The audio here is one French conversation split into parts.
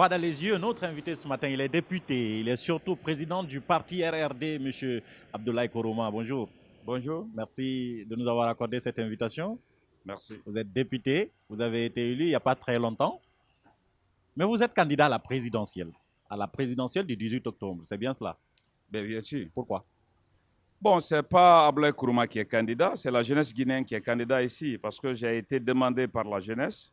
Droit dans les yeux, notre invité ce matin, il est député, il est surtout président du parti RRD, M. Abdoulaye Kourouma. Bonjour. Bonjour. Merci de nous avoir accordé cette invitation. Merci. Vous êtes député, vous avez été élu il n'y a pas très longtemps, mais vous êtes candidat à la présidentielle du 18 octobre, c'est bien cela? Bien sûr. Pourquoi? Bon, ce n'est pas Abdoulaye Kourouma qui est candidat, c'est la jeunesse guinéenne qui est candidat ici, parce que j'ai été demandé par la jeunesse,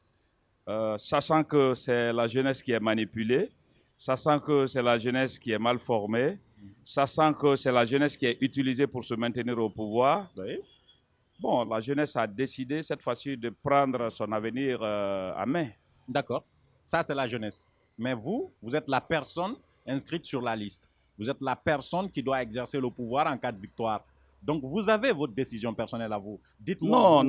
sachant que c'est la jeunesse qui est manipulée, sachant que c'est la jeunesse qui est mal formée, sachant que c'est la jeunesse qui est utilisée pour se maintenir au pouvoir. Oui. Bon, la jeunesse a décidé cette fois-ci de prendre son avenir à main. D'accord, ça c'est la jeunesse. Mais vous êtes la personne inscrite sur la liste. Vous êtes la personne qui doit exercer le pouvoir en cas de victoire. Donc vous avez votre décision personnelle à vous. Dites-moi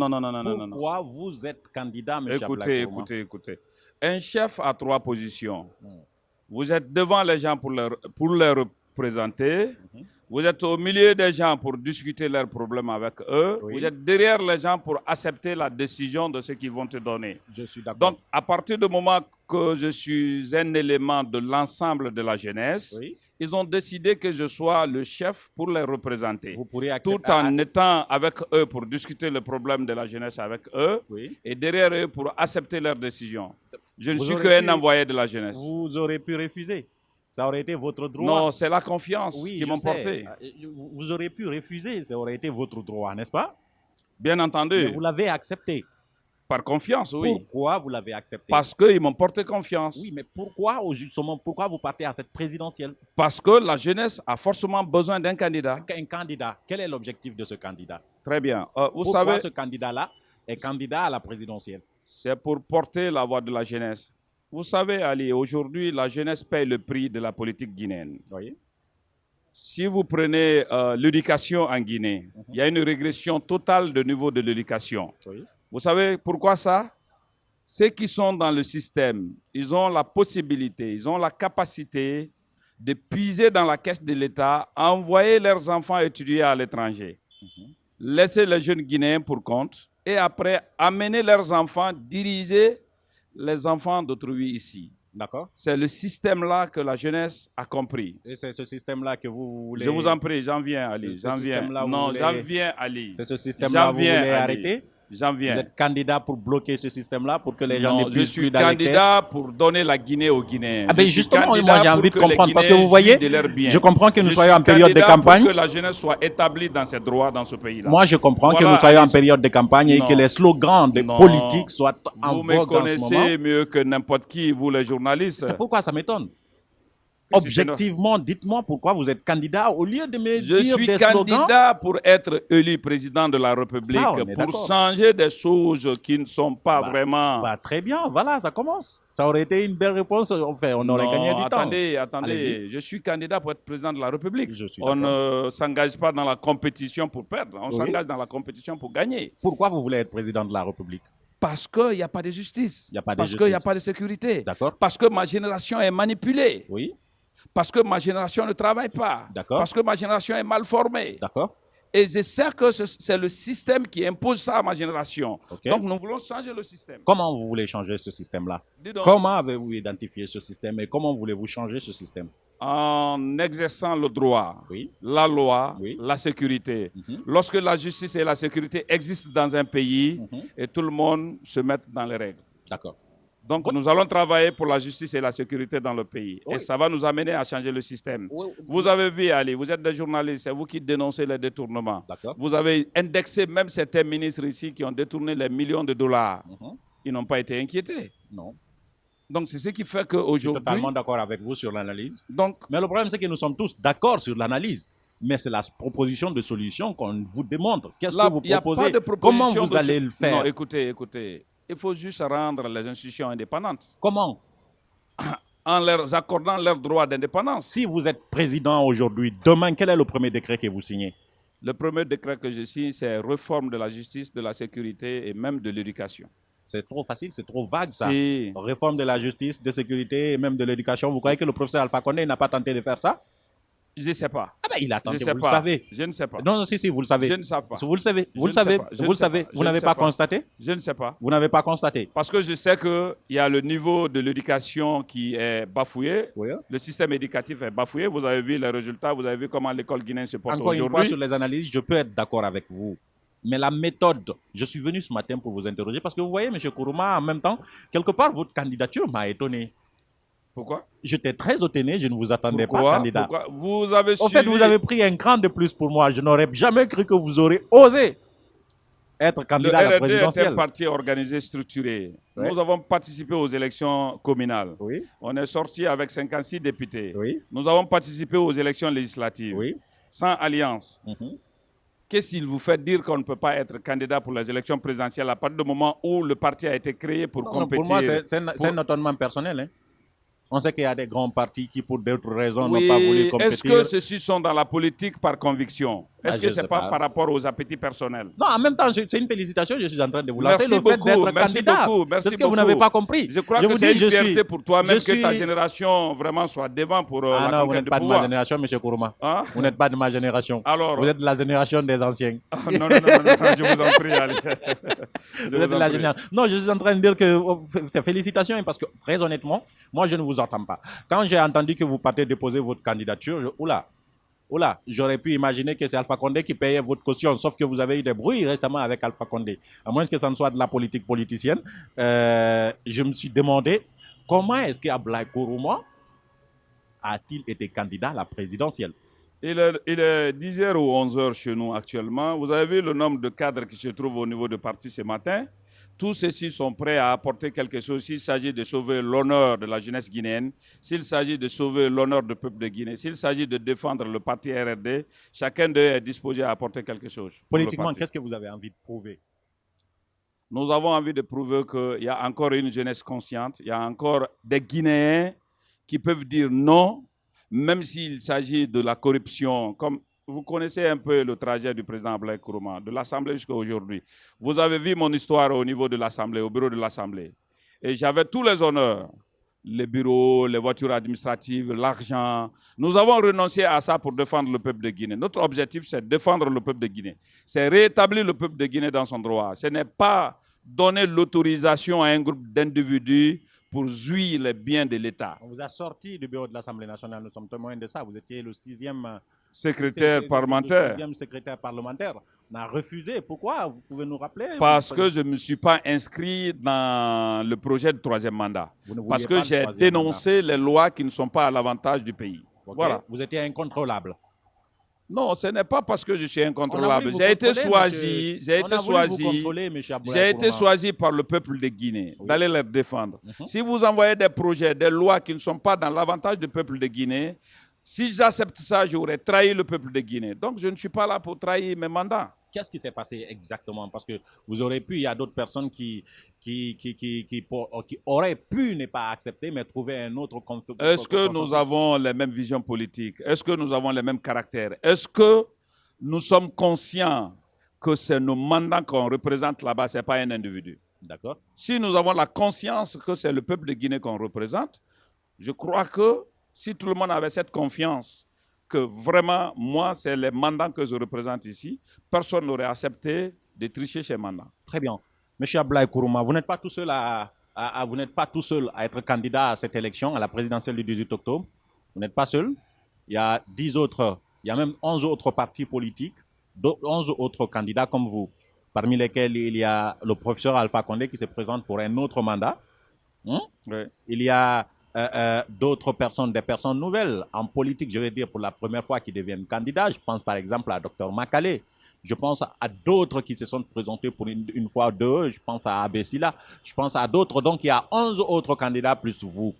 pourquoi vous êtes candidat, M. Abdoulaye Kourouma. Écoutez. Un chef a 3 positions. Vous êtes devant les gens pour les représenter. Vous êtes au milieu des gens pour discuter leurs problèmes avec eux. Oui. Vous êtes derrière les gens pour accepter la décision de ce qu'ils vont te donner. Je suis d'accord. Donc, à partir du moment que je suis un élément de l'ensemble de la jeunesse, oui, ils ont décidé que je sois le chef pour les représenter. Vous pourriez accepter, tout en étant avec eux pour discuter le problème de la jeunesse avec eux, oui, et derrière eux pour accepter leurs décisions. Je ne suis qu'un envoyé de la jeunesse. Vous aurez pu refuser. Ça aurait été votre droit. Non, c'est la confiance qui m'ont porté. Vous aurez pu refuser, ça aurait été votre droit, n'est-ce pas? Bien entendu. Mais vous l'avez accepté. Par confiance, oui. Pourquoi vous l'avez accepté? Parce qu'ils m'ont porté confiance. Oui, mais pourquoi, justement, pourquoi vous partez à cette présidentielle? Parce que la jeunesse a forcément besoin d'un candidat. Un candidat. Quel est l'objectif de ce candidat? Très bien. Pourquoi ce candidat-là est candidat à la présidentielle? C'est pour porter la voix de la jeunesse. Vous savez, Ali, aujourd'hui, la jeunesse paye le prix de la politique guinéenne. Oui. Si vous prenez l'éducation en Guinée, il y a une régression totale du niveau de l'éducation. Oui. Vous savez pourquoi ça? Ceux qui sont dans le système, ils ont la possibilité, ils ont la capacité de puiser dans la caisse de l'État, envoyer leurs enfants étudier à l'étranger, laisser les jeunes Guinéens pour compte et après amener leurs enfants diriger les enfants d'autrui ici. D'accord. C'est le système-là que la jeunesse a compris. Et c'est ce système-là que vous voulez... Je vous en prie, j'en viens, Ali. J'en viens, Ali. C'est ce système-là que vous voulez arrêter? J'en viens. Vous êtes candidat pour bloquer ce système-là, pour que les gens ne puissent plus dans les caisses? Je suis candidat pour donner la Guinée aux Guinéens. Ah ben justement, moi j'ai envie de comprendre, parce que vous voyez, je comprends que nous soyons en période de campagne. Pour que la jeunesse soit établie dans ses droits dans ce pays-là. Moi je comprends que nous soyons en période de campagne et que les slogans de politique soient en vogue en ce moment. Vous me connaissez mieux que n'importe qui, vous les journalistes. C'est pourquoi ça m'étonne. Objectivement, dites-moi pourquoi vous êtes candidat au lieu de me dire des slogans. Je suis candidat pour être élu président de la République, pour changer des choses qui ne sont pas vraiment... Très bien, voilà, ça commence. Ça aurait été une belle réponse, enfin, on aurait gagné du temps. Attendez, je suis candidat pour être président de la République. On ne s'engage pas dans la compétition pour perdre, on s'engage dans la compétition pour gagner. Pourquoi vous voulez être président de la République? Parce qu'il n'y a pas de justice, parce qu'il n'y a pas de sécurité, parce que ma génération est manipulée. Oui. Parce que ma génération ne travaille pas. Parce que ma génération est mal formée. Et je sais que c'est le système qui impose ça à ma génération. Donc nous voulons changer le système. Comment vous voulez changer ce système-là? Comment avez-vous identifié ce système et comment voulez-vous changer ce système? En exerçant le droit, la loi, la sécurité. Lorsque la justice et la sécurité existent dans un pays et tout le monde se met dans les règles. D'accord. Donc, nous allons travailler pour la justice et la sécurité dans le pays. Et ça va nous amener à changer le système. Vous avez vu, Ali, vous êtes des journalistes, c'est vous qui dénoncez les détournements. Vous avez indexé même certains ministres ici qui ont détourné les millions de dollars. Ils n'ont pas été inquiétés. Non. Donc, c'est ce qui fait qu'aujourd'hui... Je suis totalement d'accord avec vous sur l'analyse. Mais le problème, c'est que nous sommes tous d'accord sur l'analyse. Mais c'est la proposition de solution qu'on vous demande. Qu'est-ce que vous proposez? Comment vous allez le faire? Non, écoutez. Il faut juste rendre les institutions indépendantes. Comment? En leur accordant leur droit d'indépendance. Si vous êtes président aujourd'hui, demain, quel est le premier décret que vous signez? Le premier décret que je signe, c'est réforme de la justice, de la sécurité et même de l'éducation. C'est trop facile, c'est trop vague ça. Réforme de la justice, de la sécurité et même de l'éducation. Vous croyez que le professeur Alpha Condé n'a pas tenté de faire ça? Je ne sais pas. Ah ben, il a tenté, Je sais vous pas. le savez. Je ne sais pas. Non, si, vous le savez. Je ne sais pas. Vous le savez. Je Vous le ne sais savez. pas. Je Vous ne le sais savez. pas. Je Vous ne n'avez sais pas pas. constaté? Je ne sais pas. Vous n'avez pas constaté? Parce que je sais qu'il y a le niveau de l'éducation qui est bafoué. Oui. Le système éducatif est bafoué. Vous avez vu les résultats. Vous avez vu comment l'école guinéenne se porte Encore aujourd'hui. une fois, sur les analyses, je peux être d'accord avec vous. Mais la méthode, je suis venu ce matin pour vous interroger parce que vous voyez, M. Kourouma, en même temps, quelque part, votre candidature m'a étonné. Pourquoi? J'étais très étonné, je ne vous attendais pas candidat. Pourquoi? Vous avez En fait, vous avez pris un cran de plus pour moi. Je n'aurais jamais cru que vous aurez osé être candidat à la Le RRD présidentielle. est un parti organisé, structuré. Oui. Nous avons participé aux élections communales. Oui. On est sorti avec 56 députés. Oui. Nous avons participé aux élections législatives. Oui. Sans alliance. Mhm. Qu'est-ce qu'il vous fait dire qu'on ne peut pas être candidat pour les élections présidentielles à partir du moment où le parti a été créé pour compétir? Pour moi, c'est un étonnement personnel. Hein. On sait qu'il y a des grands partis qui, pour d'autres raisons, n'ont pas voulu compétir. Est-ce que ceux-ci sont dans la politique par conviction? Est-ce que ce n'est pas par rapport aux appétits personnels? Non, en même temps, c'est une félicitation. Je suis en train de vous lancer le fait beaucoup, d'être merci candidat. beaucoup, merci C'est ce que vous n'avez pas compris. Je crois que c'est une fierté pour toi, même que ta génération vraiment soit devant pour la non, vous conquête n'êtes du pas pouvoir. de ma génération, M. Kourouma. Hein? Vous n'êtes pas de ma génération. Alors, vous êtes de la génération des anciens. Non, je vous en prie, allez. Vous êtes de la génération. Non, je suis en train de dire que félicitations, parce que très honnêtement, moi, je ne vous entends pas. Quand j'ai entendu que vous partez déposer votre candidature, oula, j'aurais pu imaginer que c'est Alpha Condé qui payait votre caution, sauf que vous avez eu des bruits récemment avec Alpha Condé. À moins que ça ne soit de la politique politicienne, je me suis demandé comment est-ce qu'Ablaye Kourouma a-t-il été candidat à la présidentielle? Il est 10h ou 11h chez nous actuellement. Vous avez vu le nombre de cadres qui se trouvent au niveau du parti ce matin. Tous ceux-ci sont prêts à apporter quelque chose s'il s'agit de sauver l'honneur de la jeunesse guinéenne, s'il s'agit de sauver l'honneur du peuple de Guinée, s'il s'agit de défendre le parti RRD, chacun d'eux est disposé à apporter quelque chose. Politiquement, qu'est-ce que vous avez envie de prouver? Nous avons envie de prouver qu'il y a encore une jeunesse consciente, il y a encore des Guinéens qui peuvent dire non, même s'il s'agit de la corruption, comme vous connaissez un peu le trajet du président Ablaye Kourouma, de l'Assemblée jusqu'à aujourd'hui. Vous avez vu mon histoire au niveau de l'Assemblée, au bureau de l'Assemblée. Et j'avais tous les honneurs, les bureaux, les voitures administratives, l'argent. Nous avons renoncé à ça pour défendre le peuple de Guinée. Notre objectif, c'est défendre le peuple de Guinée. C'est rétablir le peuple de Guinée dans son droit. Ce n'est pas donner l'autorisation à un groupe d'individus pour jouir les biens de l'État. On vous a sorti du bureau de l'Assemblée nationale, nous sommes témoins de ça. Vous étiez le 6e secrétaire parlementaire. Le 6e secrétaire parlementaire. On a refusé. Pourquoi? Vous pouvez nous rappeler? Parce que je ne me suis pas inscrit dans le projet de troisième mandat. Parce que j'ai dénoncé les lois qui ne sont pas à l'avantage du pays. Okay. Voilà. Vous étiez incontrôlable. Non, ce n'est pas parce que je suis incontrôlable. J'ai été choisi, choisi par le peuple de Guinée d'aller les défendre. Si vous envoyez des projets, des lois qui ne sont pas dans l'avantage du peuple de Guinée, si j'accepte ça, j'aurais trahi le peuple de Guinée. Donc, je ne suis pas là pour trahir mes mandats. Qu'est-ce qui s'est passé exactement? Parce que vous aurez pu, il y a d'autres personnes qui auraient pu ne pas accepter, mais trouver un autre consensus. Est-ce que nous avons les mêmes visions politiques? Est-ce que nous avons les mêmes caractères? Est-ce que nous sommes conscients que c'est nos mandats qu'on représente là-bas, ce n'est pas un individu? D'accord. Si nous avons la conscience que c'est le peuple de Guinée qu'on représente, je crois que si tout le monde avait cette confiance que vraiment, moi, c'est les mandats que je représente ici, personne n'aurait accepté de tricher ces mandats. Très bien. Monsieur Ablaye Kourouma, vous n'êtes pas tout seul à être candidat à cette élection, à la présidentielle du 18 octobre. Vous n'êtes pas seul. Il y a 10 autres, il y a même 11 autres partis politiques, 11 autres candidats comme vous, parmi lesquels il y a le professeur Alpha Condé qui se présente pour un autre mandat. Oui. Il y a d'autres personnes, des personnes nouvelles en politique, je vais dire pour la première fois, qui deviennent candidats. Je pense par exemple à Dr Makale. Je pense à d'autres qui se sont présentés pour une fois ou deux. Je pense à Abessila. Je pense à d'autres. Donc il y a 11 autres candidats plus vous.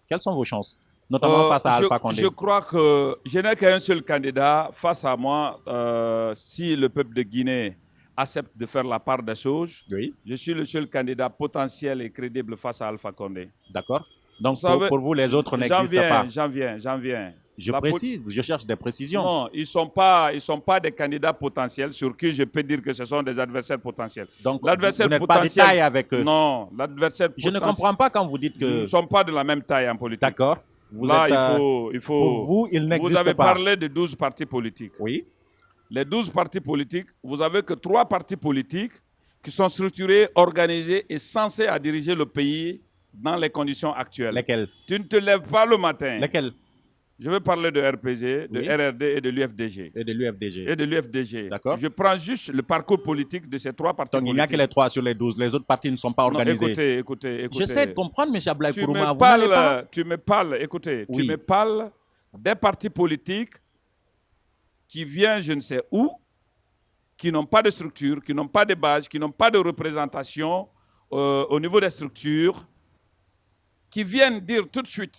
Quelles sont vos chances, notamment face à Alpha Condé? Je crois que je n'ai qu'un seul candidat face à moi. Si le peuple de Guinée accepte de faire la part des choses, oui. Je suis le seul candidat potentiel et crédible face à Alpha Condé. D'accord. Donc pour vous, les autres n'existent pas. J'en viens. Je précise, je cherche des précisions. Non, ils sont pas des candidats potentiels sur qui je peux dire que ce sont des adversaires potentiels. Donc vous n'êtes pas de taille avec eux? Non, l'adversaire potentiel. Je ne comprends pas quand vous dites que... Nous ne sommes pas de la même taille en politique. D'accord. Vous Là, êtes, pour vous, il n'existe Vous avez pas. parlé de 12 partis politiques. Oui. Les 12 partis politiques, vous avez que 3 partis politiques qui sont structurés, organisés et censés à diriger le pays dans les conditions actuelles. Lesquels? Tu ne te lèves pas le matin. Lesquels? Je veux parler de RPG, de Oui. RRD et de l'UFDG. Et de l'UFDG. Et de l'UFDG. D'accord. Je prends juste le parcours politique de ces 3 partis Donc, politiques. il n'y a que les 3 sur les 12. Les autres partis ne sont pas Non, organisés. écoutez. J'essaie de comprendre, M. Ablaye Tu Kourouma. me Vous n'allez pas... parles, tu me parles, écoutez, Oui. tu me parles des partis politiques qui viennent je ne sais où, qui n'ont pas de structure, qui n'ont pas de base, qui n'ont pas de représentation au niveau des structures, qui viennent dire tout de suite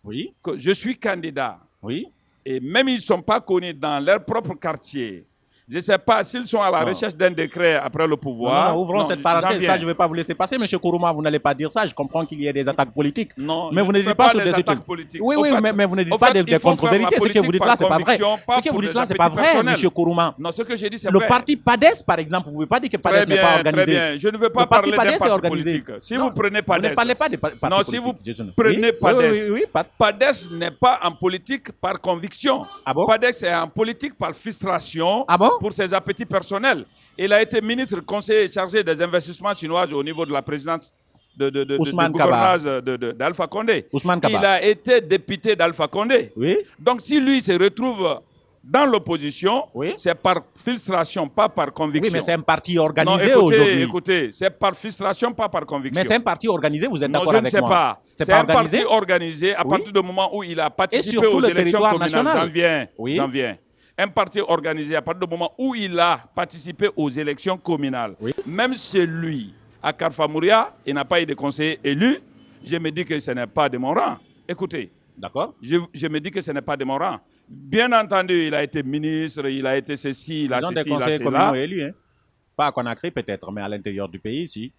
Oui. que je suis candidat. Oui. Et même ils ne sont pas connus dans leur propre quartier. Je ne sais pas s'ils sont à la recherche d'un décret après le pouvoir. Non, ouvrons cette parenthèse. Ça, je ne vais pas vous laisser passer. M. Kourouma, vous n'allez pas dire ça. Je comprends qu'il y ait des attaques politiques. Non, mais vous ne dites pas sur des études. Oui, mais vous ne dites pas des contre-vérités. Ce que vous dites là, ce n'est pas vrai. Ce que vous dites là, ce n'est pas vrai, M. Kourouma. Non, ce que j'ai dit, c'est vrai. Le parti PADES, par exemple, vous ne pouvez pas dire que PADES n'est pas organisé. Très bien. Je ne veux pas parler d'un parti politique. Si vous prenez PADES... Vous ne parlez pas des partis politiques. Non, si vous prenez PADES, PADES n'est pas en politique par conviction. Ah bon? PADES est en politique par frustration pour ses appétits personnel. Il a été ministre conseiller chargé des investissements chinois au niveau de la présidence de gouvernance d'Alpha Condé. Il a été député d'Alpha Condé. Oui. Donc si lui se retrouve dans l'opposition, c'est par frustration, pas par conviction. Oui, mais c'est un parti organisé aujourd'hui. Écoutez, c'est par frustration, pas par conviction. Mais c'est un parti organisé, vous êtes d'accord avec moi? Non, je ne sais pas. C'est un parti organisé à partir du moment où il a participé aux élections communales. J'en viens. Un parti organisé à partir du moment où il a participé aux élections communales. Même celui à Karfamouria, il n'a pas eu de conseiller élu. Je me dis que ce n'est pas de mon rang. Écoutez. D'accord. Je me dis que ce n'est pas de mon rang. Bien entendu, il a été ministre, il a été ceci, il a ceci, il a cela. Ils ont des conseillers communaux élus, hein? Pas à Conakry peut-être, mais à l'intérieur du pays, si.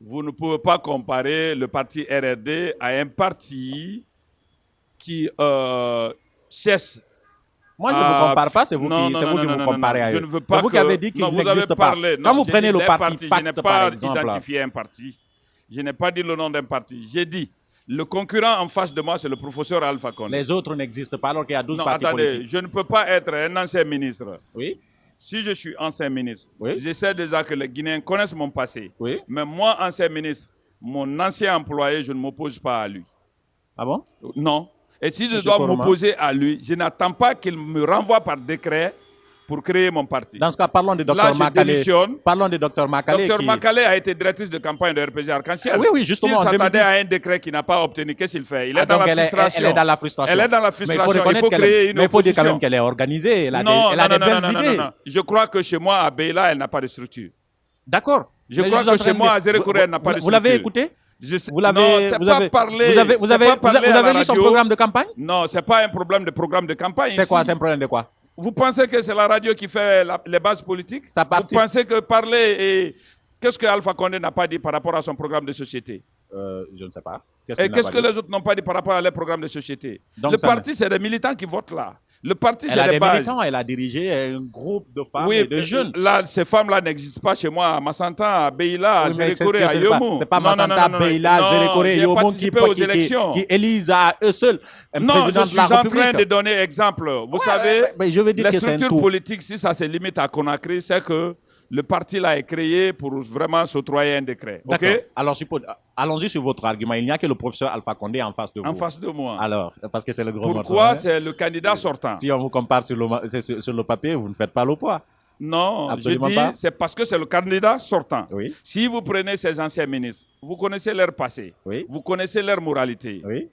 Vous ne pouvez pas comparer le parti RRD à un parti qui cesse. Moi, je ne vous compare pas, c'est vous qui vous comparez à eux. C'est vous qui avez dit qu'il n'existe pas. Quand vous prenez le parti Pacte, par exemple. Je n'ai pas identifié un parti. Je n'ai pas dit le nom d'un parti. J'ai dit, le concurrent en face de moi, c'est le professeur Alpha Condé. Les autres n'existent pas alors qu'il y a 12 partis politiques. Je ne peux pas être un ancien ministre. Oui. Si je suis ancien ministre, j'essaie déjà que les Guinéens connaissent mon passé. Oui. Mais moi, ancien ministre, mon ancien employé, je ne m'oppose pas à lui. Ah bon? Non. Et si je dois m'opposer à lui, je n'attends pas qu'il me renvoie par décret pour créer mon parti. Dans ce cas, parlons de Dr Makale. Parlons de Dr Makale. Dr Makale a été directrice de campagne de RPG Arc-en-Ciel. Oui, justement. S'il s'attendait à un décret qu'il n'a pas obtenu, qu'est-ce qu'il fait? Il est dans la frustration. Elle est dans la frustration. Elle est dans la frustration. Il faut créer une opposition. Mais il faut dire quand même qu'elle est organisée. Elle a des belles idées. Non. Je crois que chez moi, à Beila, elle n'a pas de structure. D'accord. Je crois que chez moi, à Zérekouré, elle n'a pas de structure. Vous l'avez écouté? Vous avez lu son programme de campagne? Non, ce n'est pas un problème de programme de campagne. C'est quoi? C'est un problème de quoi? Vous pensez que c'est la radio qui fait les bases politiques? Vous pensez que parler et... Qu'est-ce que Alpha Condé n'a pas dit par rapport à son programme de société? Je ne sais pas. Et qu'est-ce que les autres n'ont pas dit par rapport à leur programme de société? Le parti, c'est des militants qui votent là. Le parti, c'est des bases. Elle a dirigé un groupe de femmes et de jeunes. Là, ces femmes-là n'existent pas chez moi, à Massanta, à Beila, à Zérekouré, à Yomou. C'est pas Massanta, Beila, Zérekouré, Yomou qui élisent à eux seuls un président de la République. Non, je suis en train de donner exemple. Vous savez, les structures politiques, si ça se limite à Conakry, c'est que le parti là est créé pour vraiment s'octroyer un décret. D'accord. Alors, allons-y sur votre argument. Il n'y a que le professeur Alpha Condé en face de vous. En face de moi. Alors, parce que c'est le gros Pourquoi c'est le candidat sortant? Si on vous compare sur le papier, vous ne faites pas le poids. Non, absolument je dis c'est parce que c'est le candidat sortant. Oui. Si vous prenez ces anciens ministres, vous connaissez leur passé, vous connaissez leur moralité. Oui.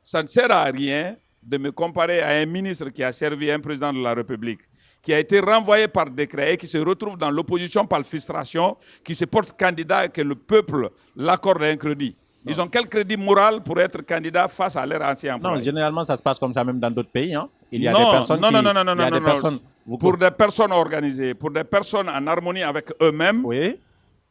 Ça ne sert à rien de me comparer à un ministre qui a servi un président de la République, qui a été renvoyé par décret et qui se retrouve dans l'opposition par frustration, qui se porte candidat et que le peuple l'accorde un crédit. Ils ont quel crédit moral pour être candidat face à leur ancien employé? Non, généralement, ça se passe comme ça même dans d'autres pays. Hein. Il y a des personnes Pour des personnes organisées, pour des personnes en harmonie avec eux-mêmes,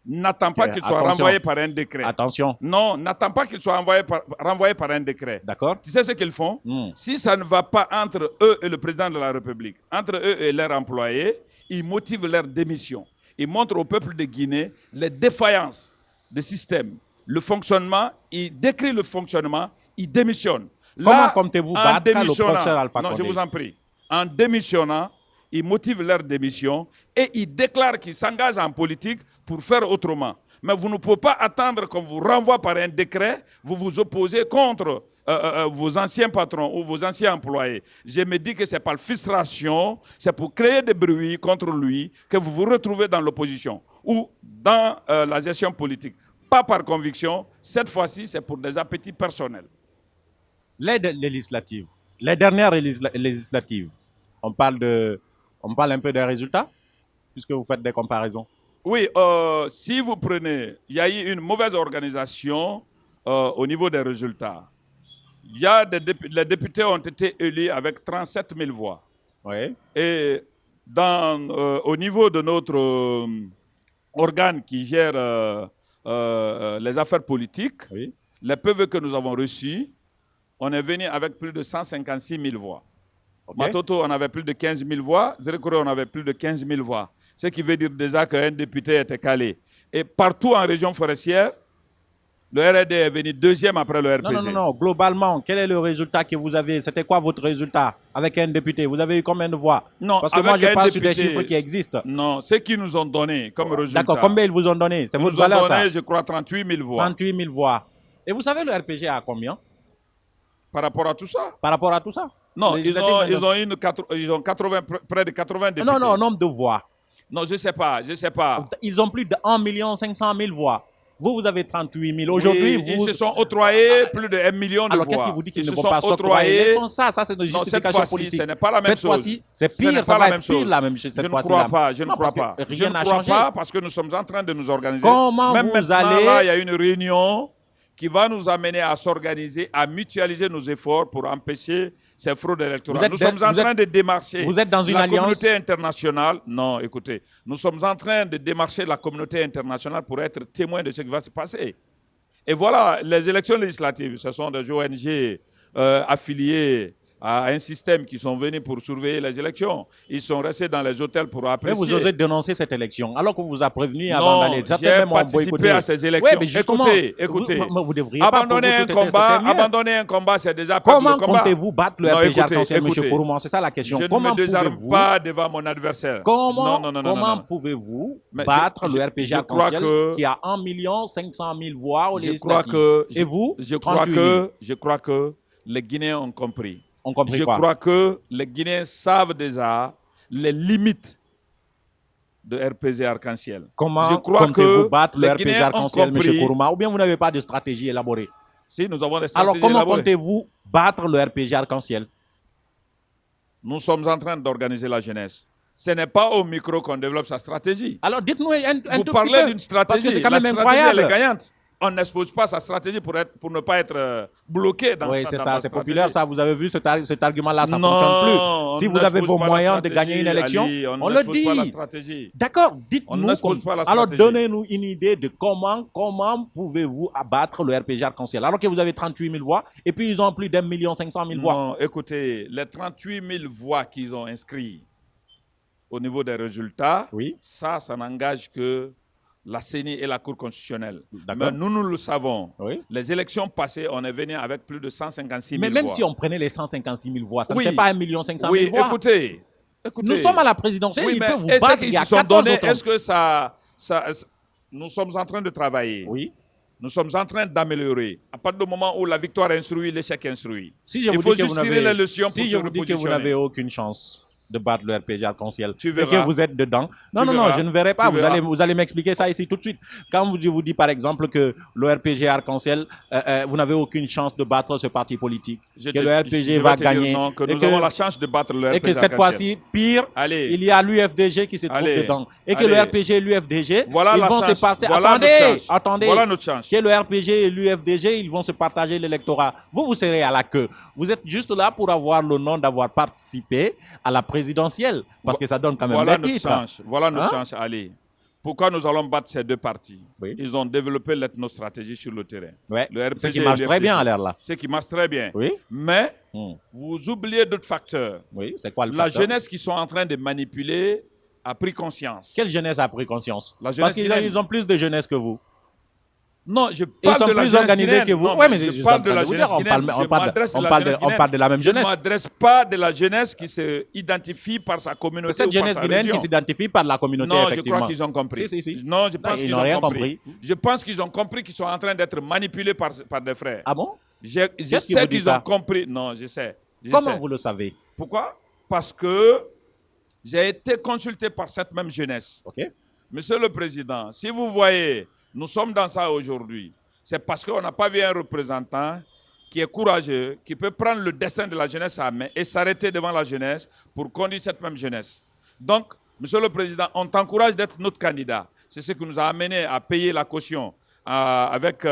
n'attend pas qu'ils soient renvoyés par un décret. Attention. Non, n'attend pas qu'ils soient renvoyés par un décret. D'accord. Tu sais ce qu'ils font? Si ça ne va pas entre eux et le président de la République, entre eux et leurs employés, ils motivent leur démission. Ils montrent au peuple de Guinée les défaillances du système, le fonctionnement, ils décrivent le fonctionnement, ils démissionnent. Comment comptez-vous battre le professeur Alpha Condé? Non, je vous en prie. En démissionnant, ils motivent leur démission et ils déclarent qu'ils s'engagent en politique pour faire autrement. Mais vous ne pouvez pas attendre qu'on vous renvoie par un décret, vous vous opposez contre vos anciens patrons ou vos anciens employés. Je me dis que c'est par frustration, c'est pour créer des bruits contre lui que vous vous retrouvez dans l'opposition ou dans la gestion politique. Pas par conviction, cette fois-ci, c'est pour des appétits personnels. Les législatives, les dernières législatives, on parle un peu des résultats, puisque vous faites des comparaisons. Oui, si vous prenez, il y a eu une mauvaise organisation au niveau des résultats. Les députés ont été élus avec 37 000 voix. Oui. Et au niveau de notre organe qui gère les affaires politiques, oui, les PV que nous avons reçus, on est venu avec plus de 156 000 voix. Okay. Matoto, on avait plus de 15 000 voix. Zérekore, on avait plus de 15 000 voix. Ce qui veut dire déjà qu'un député était calé. Et partout en région forestière, le RRD est venu deuxième après le RPG. Non. Globalement, quel est le résultat que vous avez? C'était quoi votre résultat avec un député? Vous avez eu combien de voix? Non, parce que moi, je parle sur des chiffres qui existent. Non, ce qu'ils nous ont donné comme résultat. D'accord, combien ils vous ont donné? C'est votre valeur, ça? Ils nous ont donné, je crois, 38 000 voix. 38 000 voix. Et vous savez le RPG à combien? Par rapport à tout ça? Par rapport à tout ça? Non, ils ont près de 80 députés. Non, nombre de voix. Non, je ne sais pas. Ils ont plus de 1 500 000 voix. Vous avez 38 000. Aujourd'hui, oui, ils se sont octroyés plus de 1 million de voix. Alors, qu'est-ce qui vous dit qu'ils ne vont pas s'octroyer? Laissons ça, c'est une justification politique. Ce n'est pas la même chose. Cette fois-ci, c'est pire, ça va être pire la même chose. Je ne crois pas, je ne crois pas. Je ne crois pas parce que nous sommes en train de nous organiser. Comment même vous allez... là, il y a une réunion qui va nous amener à s'organiser, à mutualiser nos efforts pour empêcher ces fraudes électorales. Nous sommes en train de démarcher la communauté internationale. Non, écoutez, nous sommes en train de démarcher la communauté internationale pour être témoins de ce qui va se passer. Et voilà, les élections législatives, ce sont des ONG affiliées à un système qui sont venus pour surveiller les élections. Ils sont restés dans les hôtels pour apprécier. Mais vous osez dénoncer cette élection alors qu'on vous a prévenu avant d'aller. J'ai participé à ces élections. Ouais, écoutez, vous devriez abandonner un combat, c'est déjà pas Comment le combat. comptez-vous battre le RPG Arc-en-Ciel, M. Kourouman? C'est ça la question. Je ne me désarme pas devant mon adversaire. Comment pouvez-vous battre le RPG Arc-en-Ciel qui a 1 500 000 voix aux législatives? Et vous, je crois que les Guinéens ont compris. Je crois que les Guinéens savent déjà les limites de RPG Arc-en-Ciel. Comment comptez-vous battre le RPG Arc-en-Ciel, M. Kourouma? Ou bien vous n'avez pas de stratégie élaborée? Si, nous avons des stratégies élaborées. Alors comment comptez-vous battre le RPG Arc-en-Ciel? Nous sommes en train d'organiser la jeunesse. Ce n'est pas au micro qu'on développe sa stratégie. Alors dites-nous un tout petit peu. Vous parlez d'une stratégie. Parce que c'est quand même incroyable. La stratégie, elle est gagnante. On n'expose pas sa stratégie pour ne pas être bloqué dans oui, c'est ça, c'est populaire ça. Vous avez vu cet argument-là, ça ne fonctionne plus. Si vous avez vos moyens de gagner une élection, on le dit. D'accord, dites-nous. Alors donnez-nous une idée de comment pouvez-vous abattre le RPG Arc-en-Ciel alors que vous avez 38 000 voix et puis ils ont plus d'1 500 000 voix. Non, écoutez, les 38 000 voix qu'ils ont inscrites au niveau des résultats, oui, ça n'engage que la CENI et la Cour constitutionnelle. Mais nous le savons. Oui. Les élections passées, on est venu avec plus de 156 000 voix. Mais même si on prenait les 156 000 voix, ça ne fait pas 1 500 000 voix. Écoutez. Nous sommes à la présidentielle, ils peuvent vous battre. Il y a 14 autres. Est-ce que ça... Nous sommes en train de travailler. Oui. Nous sommes en train d'améliorer. À partir du moment où la victoire est instruite, l'échec est instruit. Il faut juste tirer les leçons pour se repositionner. Si je vous dis que vous n'avez aucune chance de battre le RPG Arc-en-Ciel et que vous êtes dedans. Non, je ne verrai pas. Vous allez m'expliquer ça ici tout de suite. Quand je vous dis par exemple que le RPG Arc-en-Ciel, vous n'avez aucune chance de battre ce parti politique, que le RPG va gagner. Non, que nous avons la chance de battre le RPG Arc-en-Ciel. Et que cette fois-ci, pire, il y a l'UFDG qui se trouve dedans. Et que le RPG et l'UFDG, ils vont se partager. Attendez, voilà notre chance. Que le RPG et l'UFDG, ils vont se partager l'électorat. Vous serez à la queue. Vous êtes juste là pour avoir le nom d'avoir participé à la présidentielle, parce que ça donne quand même des titres. Voilà notre chance, Ali. Pourquoi nous allons battre ces deux partis? Ils ont développé l'ethnostratégie sur le terrain. Le RPG, ce qui marche très bien à l'air là. Ce qui marche très bien. Mais vous oubliez d'autres facteurs. C'est quoi le facteur? La jeunesse qui sont en train de manipuler a pris conscience. Quelle jeunesse a pris conscience? La jeunesse parce qu'ils ont plus de jeunesse que vous. Non, je Ils parle sont de la plus jeunesse organisés guinéenne. que vous. Non, Oui, mais je parle de la jeunesse guinéenne. on parle de la même jeunesse. Je ne m'adresse pas de la jeunesse qui se identifie par sa communauté C'est cette ou par jeunesse sa guinéenne région. qui s'identifie par la communauté, Non, effectivement. je crois qu'ils ont compris. Si. Non, je pense qu'ils n'ont ont rien compris. Je pense qu'ils ont compris qu'ils sont en train d'être manipulés par des frères. Ah bon? Je sais qu'ils ont compris. Non, je sais. Comment vous le savez? Pourquoi? Parce que j'ai été consulté par cette même jeunesse. OK. Monsieur le Président, si vous voyez, nous sommes dans ça aujourd'hui. C'est parce qu'on n'a pas vu un représentant qui est courageux, qui peut prendre le destin de la jeunesse à main et s'arrêter devant la jeunesse pour conduire cette même jeunesse. Donc, Monsieur le Président, on t'encourage d'être notre candidat. C'est ce qui nous a amené à payer la caution avec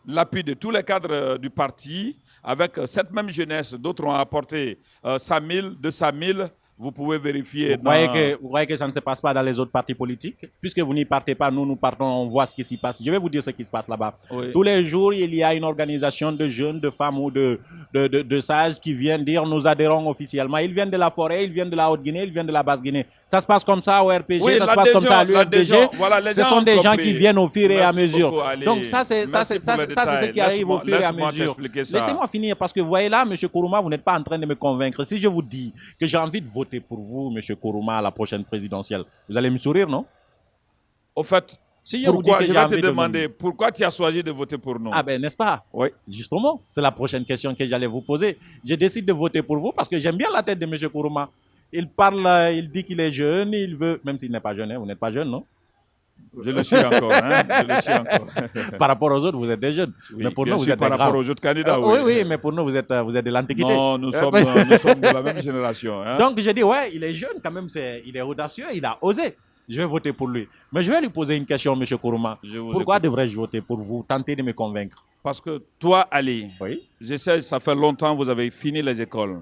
l'appui de tous les cadres du parti, avec cette même jeunesse. D'autres ont apporté 100 000, 200 000. Vous pouvez vérifier. Vous croyez que ça ne se passe pas dans les autres partis politiques? Puisque vous n'y partez pas, nous partons, on voit ce qui s'y passe. Je vais vous dire ce qui se passe là-bas. Oui. Tous les jours, il y a une organisation de jeunes, de femmes ou de sages qui viennent dire nous adhérons officiellement. Ils viennent de la forêt, ils viennent de la Haute-Guinée, ils viennent de la Basse-Guinée. Ça se passe comme ça au RPG, oui, ça se passe comme ça à l'UFDG. Voilà, ce sont des gens qui viennent au fur et à mesure. Beaucoup, donc ça, c'est ce qui arrive au fur et à mesure. Laissez-moi finir parce que vous voyez là, M. Kourouma, vous n'êtes pas en train de me convaincre. Si je vous dis que j'ai envie de voter pour vous, M. Kourouma, à la prochaine présidentielle, vous allez me sourire, non? Au fait, si je pourquoi, je vais te demander, pourquoi tu as choisi de voter pour nous? Ah ben, n'est-ce pas? Oui. Justement, c'est la prochaine question que j'allais vous poser. Je décide de voter pour vous parce que j'aime bien la tête de M. Kourouma. Il parle, il dit qu'il est jeune, il veut, même s'il n'est pas jeune, hein, vous n'êtes pas jeune, non? Je le suis encore, hein? Je le suis encore. Par rapport aux autres, vous êtes des jeunes. Oui, mais pour nous, vous êtes par rapport aux autres candidats, oui. Oui, mais pour nous, vous êtes de l'Antiquité. Non, nous sommes de la même génération. Hein? Donc, j'ai dit, ouais, il est jeune quand même, il est audacieux, il a osé. Je vais voter pour lui. Mais je vais lui poser une question, M. Kourouma. Pourquoi devrais-je voter pour vous? Tentez de me convaincre. Parce que toi, Ali, oui? je sais, ça fait longtemps que vous avez fini les écoles.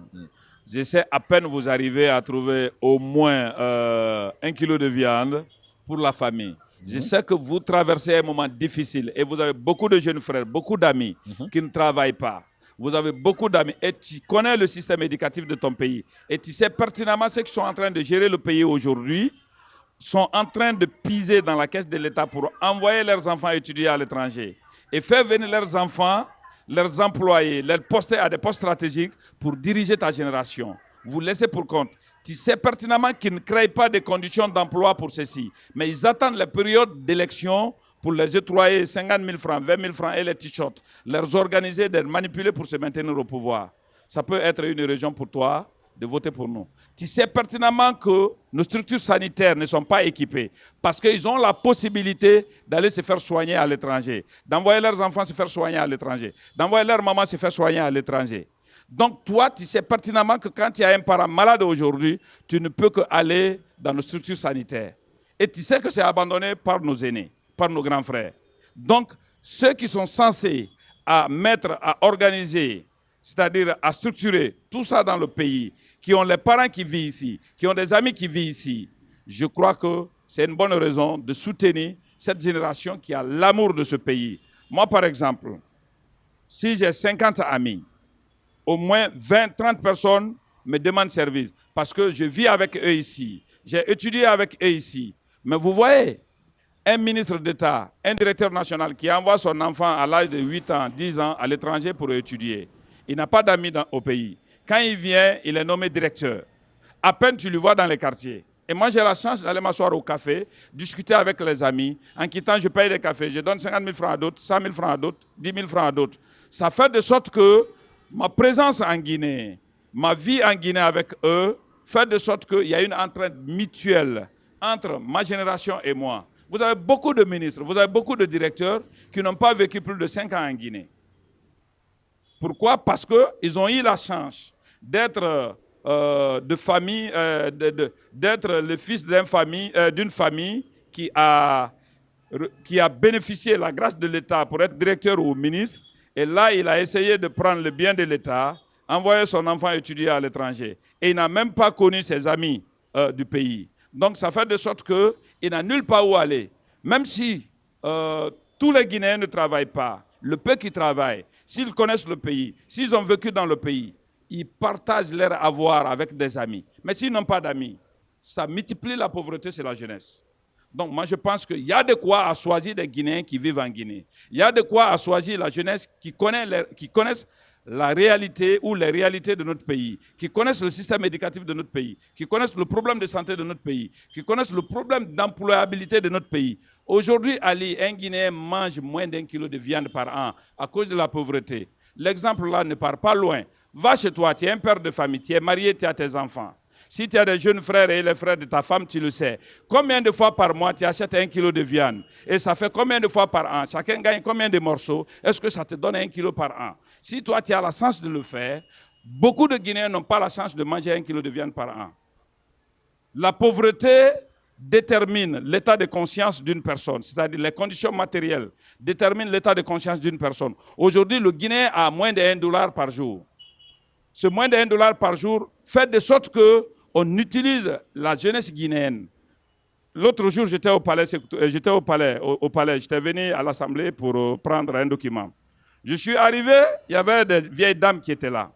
Je sais, à peine vous arrivez à trouver au moins 1 kilo de viande pour la famille. Je sais que vous traversez un moment difficile et vous avez beaucoup de jeunes frères, beaucoup d'amis qui ne travaillent pas. Vous avez beaucoup d'amis et tu connais le système éducatif de ton pays. Et tu sais pertinemment ceux qui sont en train de gérer le pays aujourd'hui sont en train de piser dans la caisse de l'État pour envoyer leurs enfants étudier à l'étranger et faire venir leurs enfants, leurs employés, les poster à des postes stratégiques pour diriger ta génération. Vous laissez pour compte. Tu sais pertinemment qu'ils ne créent pas des conditions d'emploi pour ceci, mais ils attendent la période d'élection pour les octroyer 50 000 francs, 20 000 francs et les t-shirts, les organiser, les manipuler pour se maintenir au pouvoir. Ça peut être une raison pour toi de voter pour nous. Tu sais pertinemment que nos structures sanitaires ne sont pas équipées parce qu'ils ont la possibilité d'aller se faire soigner à l'étranger, d'envoyer leurs enfants se faire soigner à l'étranger, d'envoyer leur maman se faire soigner à l'étranger. Donc toi, tu sais pertinemment que quand tu as un parent malade aujourd'hui, tu ne peux qu'aller dans nos structures sanitaires. Et tu sais que c'est abandonné par nos aînés, par nos grands frères. Donc, ceux qui sont censés à mettre, à organiser, c'est-à-dire à structurer tout ça dans le pays, qui ont les parents qui vivent ici, qui ont des amis qui vivent ici, je crois que c'est une bonne raison de soutenir cette génération qui a l'amour de ce pays. Moi, par exemple, si j'ai 50 amis, au moins 20, 30 personnes me demandent service parce que je vis avec eux ici. J'ai étudié avec eux ici. Mais vous voyez, un ministre d'État, un directeur national qui envoie son enfant à l'âge de 8 ans, 10 ans à l'étranger pour étudier, il n'a pas d'amis au pays. Quand il vient, il est nommé directeur. À peine tu le vois dans les quartiers. Et moi, j'ai la chance d'aller m'asseoir au café, discuter avec les amis. En quittant, je paye des cafés. Je donne 50 000 francs à d'autres, 100 000 francs à d'autres, 10 000 francs à d'autres. Ça fait de sorte que ma présence en Guinée, ma vie en Guinée avec eux, fait de sorte qu'il y a une entraide mutuelle entre ma génération et moi. Vous avez beaucoup de ministres, vous avez beaucoup de directeurs qui n'ont pas vécu plus de 5 ans en Guinée. Pourquoi? Parce qu'ils ont eu la chance d'être de famille, d'être le fils d'une famille qui a bénéficié de la grâce de l'État pour être directeur ou ministre. Et là, il a essayé de prendre le bien de l'État, envoyer son enfant étudier à l'étranger. Et il n'a même pas connu ses amis du pays. Donc, ça fait de sorte qu'il n'a nulle part où aller. Même si tous les Guinéens ne travaillent pas, le peu qui travaillent, s'ils connaissent le pays, s'ils ont vécu dans le pays, ils partagent leur avoir avec des amis. Mais s'ils n'ont pas d'amis, ça multiplie la pauvreté, c'est la jeunesse. Donc, moi, je pense qu'il y a de quoi à choisir des Guinéens qui vivent en Guinée. Il y a de quoi à choisir la jeunesse qui connaissent la réalité ou les réalités de notre pays, qui connaissent le système éducatif de notre pays, qui connaissent le problème de santé de notre pays, qui connaissent le problème d'employabilité de notre pays. Aujourd'hui, Ali, un Guinéen mange moins d'1 kilo de viande par an à cause de la pauvreté. L'exemple là ne part pas loin. Va chez toi, tu es un père de famille, tu es marié, tu as tes enfants. Si tu as des jeunes frères et les frères de ta femme, tu le sais. Combien de fois par mois tu achètes 1 kilo de viande? Et ça fait combien de fois par an? Chacun gagne combien de morceaux? Est-ce que ça te donne 1 kilo par an? Si toi, tu as la chance de le faire, beaucoup de Guinéens n'ont pas la chance de manger 1 kilo de viande par an. La pauvreté détermine l'état de conscience d'une personne, c'est-à-dire les conditions matérielles déterminent l'état de conscience d'une personne. Aujourd'hui, le Guinéen a moins de $1 par jour. Ce moins de $1 par jour fait de sorte qu'on utilise la jeunesse guinéenne. L'autre jour, j'étais au palais, j'étais venu à l'Assemblée pour prendre un document. Je suis arrivé, il y avait des vieilles dames qui étaient là.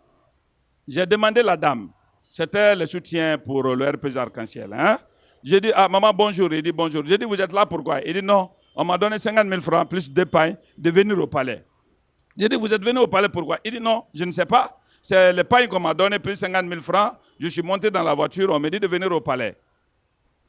J'ai demandé la dame, c'était le soutien pour le RPG Arc-en-Ciel. Hein? J'ai dit, ah maman, bonjour. Il dit, bonjour. J'ai dit, vous êtes là pourquoi? Il dit, non, on m'a donné 50 000 francs plus de pain de venir au palais. J'ai dit, vous êtes venu au palais pourquoi? Il dit, non, je ne sais pas. C'est le pain qu'on m'a donné, plus 50 000 francs. Je suis monté dans la voiture, on m'a dit de venir au palais.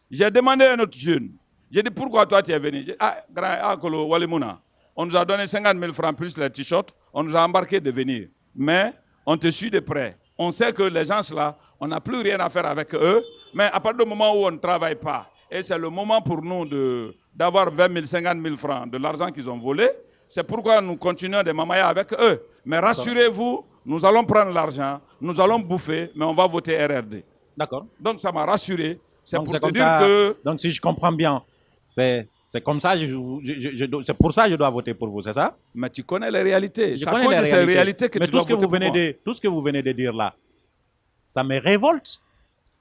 J'ai demandé à un autre jeune. J'ai dit, pourquoi toi tu es venu? Dit, ah, grand Kolo Walimouna, on nous a donné 50 000 francs plus les t-shirts, on nous a embarqué de venir. Mais on te suit de près. On sait que les gens là, on n'a plus rien à faire avec eux, mais à partir du moment où on ne travaille pas, et c'est le moment pour nous d'avoir 20 000, 50 000 francs de l'argent qu'ils ont volé, c'est pourquoi nous continuons de mamailler avec eux. Mais rassurez-vous, nous allons prendre l'argent, nous allons bouffer, mais on va voter RRD. D'accord. Donc ça m'a rassuré. C'est pour te dire que... Donc si je comprends bien, c'est comme ça, c'est pour ça que je dois voter pour vous, c'est ça? Mais tu connais les réalités. Je connais les réalités que mais tu dois voter pour moi. Tout ce que vous venez de dire là, ça me révolte.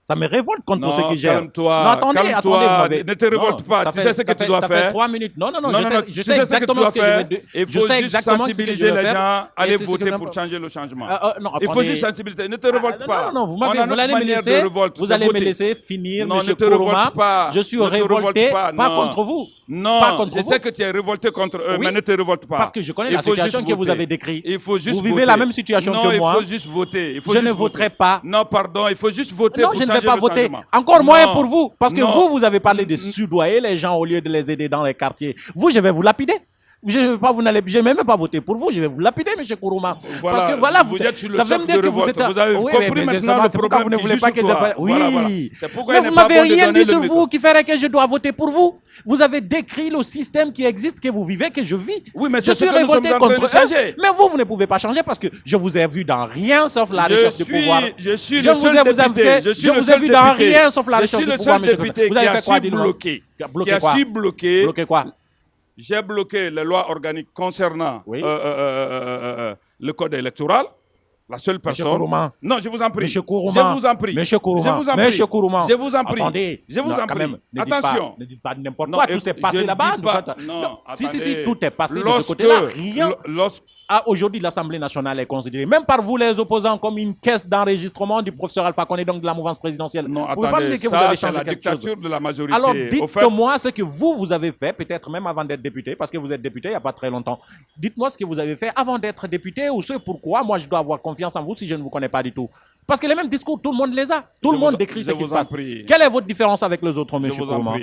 Ça me révolte contre ceux qui gèrent. Calme-toi, non, attendez, ne te révolte pas. Tu sais ce que tu dois faire. Ça fait 3 minutes. Non, je sais exactement ce que je vais faire. Il faut juste sensibiliser les gens, aller voter pour changer le changement. Il faut juste sensibiliser. Ne te révolte pas. Non, vous allez me laisser finir, M. Kourouma. Je suis révolté, pas contre vous. Non, je sais que tu es révolté contre eux, mais ne te révolte pas. Parce que je connais la situation que vous avez décrite. Vous vivez la même situation que moi. Non, il faut juste voter. Je ne voterai pas. Non, pardon, il faut juste voter pour changer le changement. Non, je ne vais pas voter. Encore moins pour vous. Parce que vous avez parlé de soudoyer les gens au lieu de les aider dans les quartiers. Vous, je vais vous lapider. Je ne vais même pas voter pour vous, je vais vous lapider, M. Kourouma. Voilà, parce que voilà, vous êtes sur le ça veut me dire que vous êtes... Vous avez compris maintenant le problème vous ne voulez pas que Oui, mais vous m'avez rien dit sur vous qui ferait que je dois voter pour vous. Vous avez décrit le système qui existe, que vous vivez, que je vis. Oui, mais je suis révolté contre eux. Mais vous ne pouvez pas changer parce que je vous ai vu dans rien sauf la recherche du pouvoir. Je suis le seul député. Je vous ai vu dans rien sauf la recherche du pouvoir, M. Député qui a su bloquer. Qui a su bloquer. Bloquer quoi? J'ai bloqué les lois organiques concernant le code électoral. La seule personne. Non, je vous en prie. Monsieur Kourouma. Je vous en prie. Monsieur Kourouma. Je vous en prie. Monsieur Kourouma. Je vous en prie. Attendez. Je vous en prie. Attention. Ne dites pas n'importe quoi. Tout s'est passé là-bas. Non. Si, tout est passé de ce côté-là. Rien. Aujourd'hui, l'Assemblée nationale est considérée, même par vous les opposants, comme une caisse d'enregistrement du professeur Alpha Condé, donc de la mouvance présidentielle. Non, vous attendez, me dire que ça, c'est la dictature de la majorité. Alors, dites-moi ce que vous avez fait, peut-être même avant d'être député, parce que vous êtes député il n'y a pas très longtemps. Dites-moi ce que vous avez fait avant d'être député, ou ce pourquoi moi je dois avoir confiance en vous si je ne vous connais pas du tout. Parce que les mêmes discours, tout le monde les a. Tout le monde décrit ce qui se passe. Quelle est votre différence avec les autres, M. Kourouma?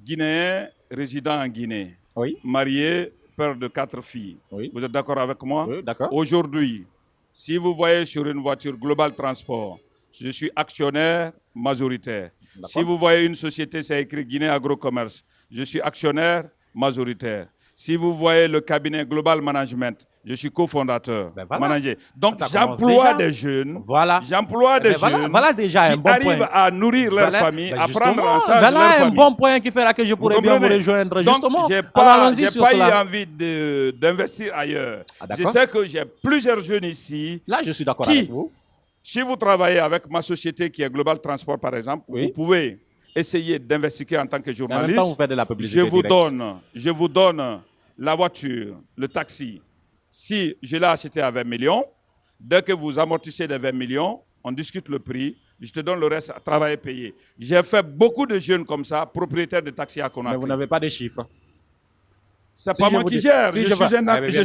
Guinéen, résident en Guinée, marié, père de 4 filles. Vous êtes d'accord avec moi? Oui, d'accord. Aujourd'hui, si vous voyez sur une voiture Global Transport, je suis actionnaire majoritaire. Si vous voyez une société, c'est écrit Guinée Agrocommerce, je suis actionnaire majoritaire. Si vous voyez le cabinet Global Management, je suis cofondateur, manager. Donc j'emploie des jeunes, j'emploie des jeunes déjà qui arrivent à nourrir leur famille, à prendre en charge leur famille. Un bon point qui fera que je pourrais bien vous rejoindre. Donc j'ai pas eu envie d'investir ailleurs. Je sais que j'ai plusieurs jeunes ici. Là, je suis d'accord avec vous. Si vous travaillez avec ma société qui est Global Transport, par exemple, vous pouvez essayer d'investiguer en tant que journaliste. En même temps, vous faites de la publicité je vous donne la voiture, le taxi. Si je l'ai acheté à 20 millions, dès que vous amortissez les 20 millions, on discute le prix. je te donne le reste, travail payé. J'ai fait beaucoup de jeunes comme ça, propriétaires de taxis à Conakry. Mais vous n'avez pas de chiffres. C'est pas moi qui gère, je suis actionnaire, j'ai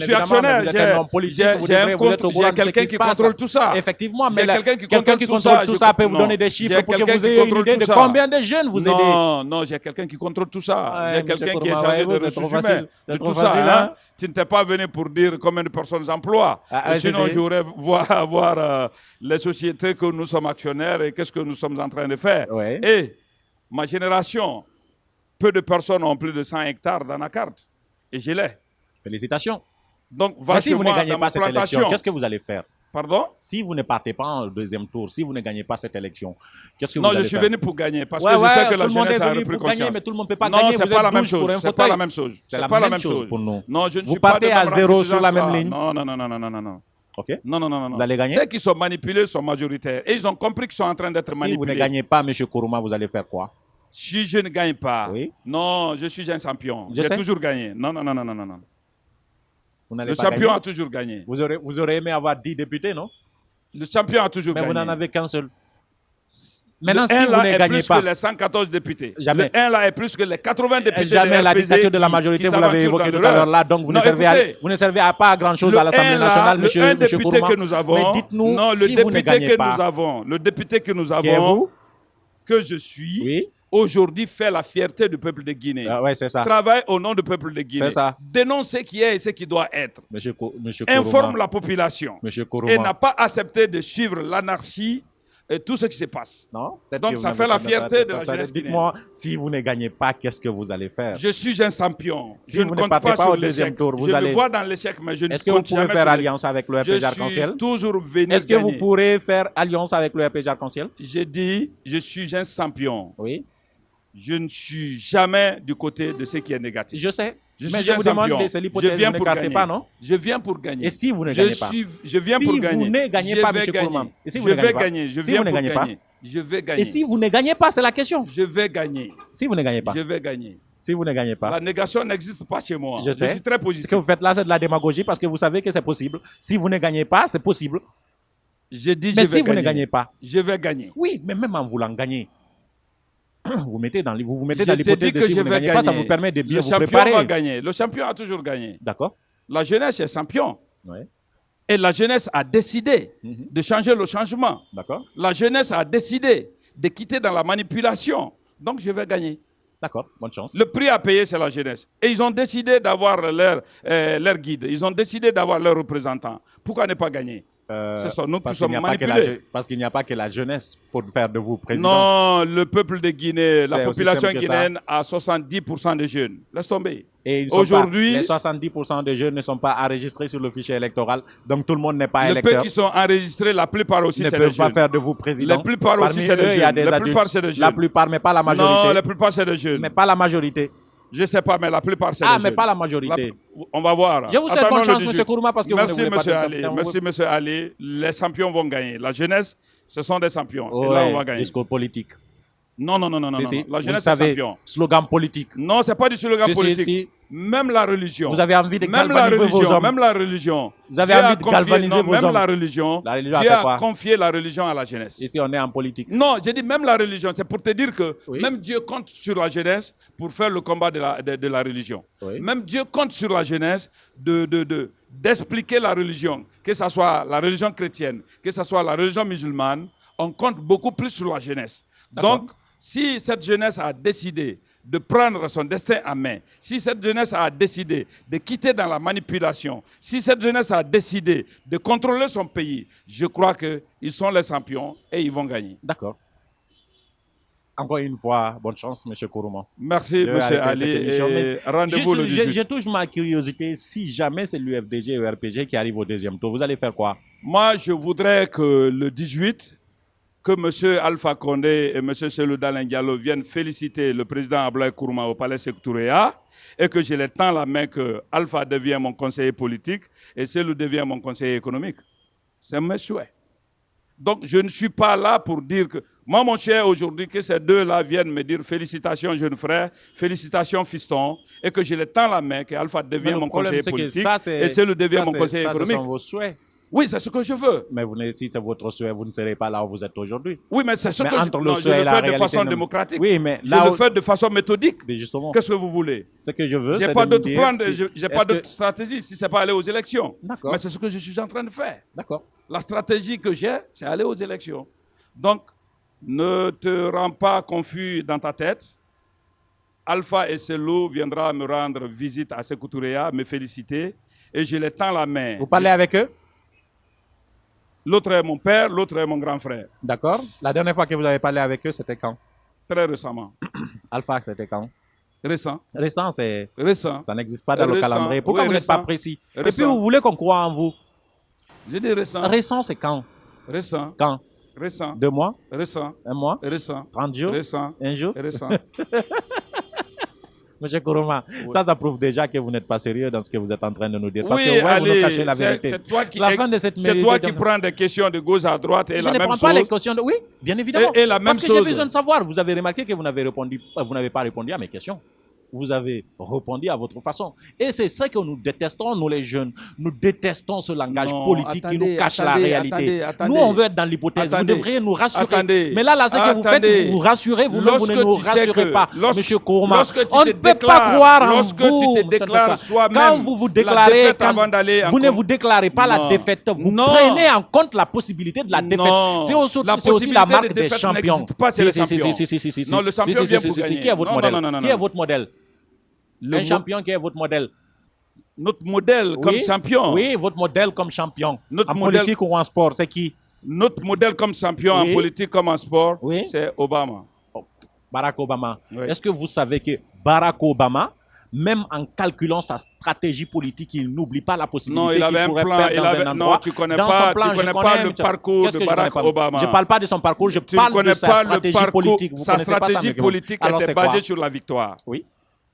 quelqu'un qui contrôle tout ça. Effectivement, mais quelqu'un qui contrôle tout ça peut vous donner des chiffres pour que vous ayez une idée de combien de jeunes vous aidez. Non, j'ai quelqu'un qui contrôle tout ça. J'ai quelqu'un qui est chargé de ressources humaines. De tout ça, tu n'étais pas venu pour dire combien de personnes j'emploie. Sinon, j'aurais voir les sociétés que nous sommes actionnaires et qu'est-ce que nous sommes en train de faire. Et ma génération, peu de personnes ont plus de 100 hectares dans la carte. Et je l'ai. Félicitations. Donc, mais si vous ne gagnez pas cette élection, qu'est-ce que vous allez faire? Pardon? Si vous ne partez pas en deuxième tour, si vous ne gagnez pas cette élection, qu'est-ce que vous allez faire? Non, je suis venu pour gagner parce que je sais que la jeunesse a repris conscience. Mais tout le monde ne peut pas gagner. Non, c'est pas la même chose. C'est pas la même chose. C'est la même chose pour nous. Non, je ne vous suis pas partez à zéro sur la même ligne. Non. Ok. Non. Vous allez gagner? Ceux qui sont manipulés sont majoritaires. Et ils ont compris qu'ils sont en train d'être manipulés. Si vous ne gagnez pas, M. Kourouma, vous allez faire quoi? Si je ne gagne pas, oui. Non, je suis un champion. J'ai toujours gagné. Non. Le champion a toujours gagné. Vous aurez aimé avoir 10 députés, non? Le champion a toujours gagné. Mais vous n'en avez qu'un seul. Maintenant, si vous ne gagnez pas... plus que les 114 députés. Jamais. Le 1 là est plus que les 80 députés. Jamais la dictature de la majorité, vous l'avez évoqué tout à l'heure là, donc vous ne servez à pas à grand chose à l'Assemblée nationale, monsieur Kourouma. Le député que nous avons, mais dites-nous si vous ne gagnez pas. Le député que nous avons, que je suis... Oui. Aujourd'hui, fait la fierté du peuple de Guinée. Ouais, c'est ça. Travaille au nom du peuple de Guinée. C'est ça. Dénonce ce qui est et ce qui doit être. Monsieur Informe la population. Monsieur Kourouma. Et n'a pas accepté de suivre l'anarchie et tout ce qui se passe. Non. Donc ça fait la fierté de la jeunesse guinéenne. Dites-moi, si vous ne gagnez pas, qu'est-ce que vous allez faire? Je suis un champion. Si vous ne partez pas au deuxième tour, je me vois dans l'échec, mais je ne compte jamais. Est-ce que vous pouvez faire alliance avec le RPG Arc-en-Ciel? Je suis toujours venu. Est-ce que vous pourrez faire alliance avec le RPG Arc-en-Ciel? J'ai dit, je suis un champion. Oui. Je ne suis jamais du côté de ce qui est négatif. Je sais. Mais je vous demande, c'est l'hypothèse, vous ne gardez pas, non? Je viens pour gagner. Et si vous ne gagnez pas? Je viens pour gagner. Si vous ne gagnez pas, M. Kourouma. Je vais gagner. Je viens pour gagner. Je vais gagner. Et si vous ne gagnez pas, c'est la question. Je vais gagner. Si vous ne gagnez pas? Je vais gagner. Si vous ne gagnez pas? La négation n'existe pas chez moi. Je sais. Je suis très positif. Ce que vous faites là, c'est de la démagogie parce que vous savez que c'est possible. Si vous ne gagnez pas, c'est possible. Je dis mais si vous ne gagnez pas? Je vais gagner. Oui, mais même en voulant gagner. Vous vous mettez dans l'hypothèse de si vous ne gagnez pas, ça vous permet de bien vous préparer. Le champion va gagner. Le champion a toujours gagné. D'accord. La jeunesse est champion. Oui. Et la jeunesse a décidé de changer le changement. D'accord. La jeunesse a décidé de quitter dans la manipulation. Donc je vais gagner. D'accord, bonne chance. Le prix à payer, c'est la jeunesse. Et ils ont décidé d'avoir leur guide. Ils ont décidé d'avoir leur représentant. Pourquoi ne pas gagner? C'est ça, nous qui sommes manipulés. Parce qu'il n'y a pas que la jeunesse pour faire de vous président. Non, le peuple de Guinée, la population guinéenne a 70% de jeunes. Laisse tomber. Et aujourd'hui, les 70% de jeunes ne sont pas enregistrés sur le fichier électoral. Donc tout le monde n'est pas électeur. Les peu qui sont enregistrés, la plupart aussi, c'est des jeunes. Ne peuvent pas faire de vous président. La plupart aussi, c'est des jeunes. La plupart, c'est des jeunes. La plupart, mais pas la majorité. Non, la plupart, c'est des jeunes. Mais pas la majorité. Je ne sais pas, mais la plupart, c'est des jeunes. Ah, mais pas la majorité. On va voir. Je vous souhaite bonne chance, M. Kourouma, parce que vous ne voulez pas... Merci, M. Ali. Les champions vont gagner. La jeunesse, ce sont des champions. Oh, et là, on va gagner. Discours politique. Non. La jeunesse, c'est champion. Slogan politique. Non, ce n'est pas du slogan politique. Même la religion. Vous avez envie de galvaniser vos hommes. Même la religion. Vous avez envie de galvaniser vos hommes. Même la religion. Dieu a confié la religion à la jeunesse. Ici, on est en politique. Non, j'ai dit même la religion. C'est pour te dire que même Dieu compte sur la jeunesse pour faire le combat de la religion. Oui. Même Dieu compte sur la jeunesse d'expliquer la religion. Que ce soit la religion chrétienne, que ce soit la religion musulmane, on compte beaucoup plus sur la jeunesse. Donc, si cette jeunesse a décidé de prendre son destin en main, si cette jeunesse a décidé de quitter dans la manipulation, si cette jeunesse a décidé de contrôler son pays, je crois qu'ils sont les champions et ils vont gagner. D'accord. Encore une fois, bonne chance, M. Kourouma. Merci, M. Ali. Et rendez-vous le 18. Je touche ma curiosité. Si jamais c'est l'UFDG et le RPG qui arrive au deuxième tour, vous allez faire quoi? Moi, je voudrais que le 18, que M. Alpha Condé et M. Cellou Dalein Diallo viennent féliciter le président Abdoulaye Kourouma au palais Sékou-Touré et que je les tends la main que Alpha devienne mon conseiller politique et Cellou devient mon conseiller économique. C'est mes souhaits. Donc, je ne suis pas là pour dire que... Moi, mon cher, aujourd'hui, que ces deux-là viennent me dire félicitations, jeune frère, félicitations, fiston, et que je les tends la main, que Alpha devienne mon conseiller politique et Cellou devient mon conseiller économique. Ce sont vos souhaits. Oui, c'est ce que je veux. Mais si c'est votre souhait, vous ne serez pas là où vous êtes aujourd'hui. Oui, mais c'est ce que entre le je souhait et le la fais de réalité, façon non. démocratique. Oui, mais je là le où- fais de façon méthodique. Mais justement, Qu'est-ce que vous voulez? ce que je veux, J'ai c'est pas de me d'autre dire plan, si- j'ai pas est-ce d'autre que- stratégie si c'est pas aller aux élections. D'accord. Mais c'est ce que je suis en train de faire. D'accord. La stratégie que j'ai, c'est aller aux élections. Donc, ne te rends pas confus dans ta tête. Alpha et Selou viendra me rendre visite à Sékou Touréa, me féliciter, et je les tends la main. Vous parlez avec eux? L'autre est mon père, l'autre est mon grand frère. D'accord. La dernière fois que vous avez parlé avec eux, c'était quand? Très récemment. Alpha, c'était quand? Récent. Récent, Récent. ça n'existe pas dans le Récent. calendrier. Pourquoi Oui, vous n'êtes pas récent. précis? Et Récent. puis vous voulez qu'on croie en vous? J'ai dit récent. Récent, c'est quand? Récent. Quand? Récent. 2 mois? Récent. 1 mois? Récent. 30 jours? Récent. 1 jour? Récent. Monsieur Kourouma, ça prouve déjà que vous n'êtes pas sérieux dans ce que vous êtes en train de nous dire. Parce Oui, que vous allez, nous cachez la vérité. c'est toi qui, La fin de cette c'est toi mérite- qui prends des questions de gauche à droite et Je la ne même prends chose. pas les questions de... Oui, bien évidemment. Et la même Parce que j'ai chose. besoin de savoir. Vous avez remarqué que vous n'avez pas répondu à mes questions. Vous avez répondu à votre façon. Et c'est ça que nous détestons, nous les jeunes. Nous détestons ce langage Non, politique qui attendez, nous cache attendez, la réalité. attendez. Nous, on veut être dans l'hypothèse. Vous Attendez. devriez nous rassurer. Attendez. Mais là, ce que vous faites, Attendez. vous vous rassurez, vous-même, vous ne Lorsque nous tu sais rassurez que- pas. lorsque- Monsieur Kourouma, lorsque tu on te ne peut pas déclares- croire en lorsque vous. tu te déclares soi-même Quand vous vous la déclarez, défaite avant d'aller en vous ne com- vous déclarez pas la Non. défaite. Vous Non. prenez en compte la possibilité de la défaite. Non. C'est aussi, La c'est aussi la possibilité marque de des défaite champions. n'existe pas, c'est le Si, champion. si. Non, le champion vient pour gagner. Qui est votre Non, modèle? non, non, non, Qui non. est votre modèle? Un champion qui est votre modèle? Notre modèle comme Oui. champion. Oui, votre modèle comme champion. Notre En modèle- politique ou en sport, c'est qui? Notre modèle comme champion Oui. en politique comme en sport, Oui. c'est Obama. Barack Obama. Oui. Est-ce que vous savez que Barack Obama, même en calculant sa stratégie politique, il n'oublie pas la possibilité Non, il avait un pourrait plan. perdre Il dans avait... un endroit. Non, tu connais Dans pas, son plan, tu je connais pas connais, le mais parcours qu'est-ce de que je connais Barack pas? Obama. Je ne parle pas de son parcours, je Tu parle ne connais de sa pas le stratégie parcours. politique. Vous Sa connaissez pas ça, stratégie mais- politique Alors, était c'est quoi? basée sur la victoire. Oui,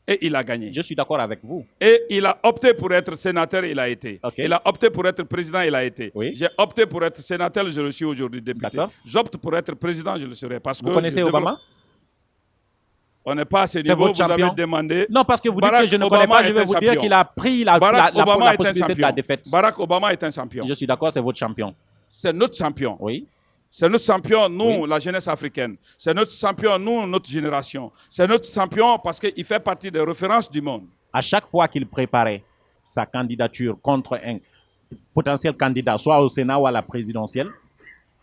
Et il a gagné. je suis d'accord avec vous. Et il a opté pour être sénateur, il a été. Ok. Il a opté pour être président, il a été. Oui. J'ai opté pour être sénateur, je le suis aujourd'hui député. D'accord. J'opte pour être président, je le serai. Parce Vous que connaissez je Obama? On n'est pas à ce C'est niveau, votre vous champion? avez demandé. Non, parce que vous dites Barack que je ne Obama connais pas, je est vais un vous dire champion. qu'il a pris la Barack Obama est un possibilité de champion. la défaite. Barack Obama est un champion. Je suis d'accord, c'est votre champion. C'est notre champion. Oui. C'est notre champion, nous, Oui. la jeunesse africaine. C'est notre champion, nous, notre génération. C'est notre champion parce qu'il fait partie des références du monde. À chaque fois qu'il préparait sa candidature contre un potentiel candidat, soit au Sénat ou à la présidentielle,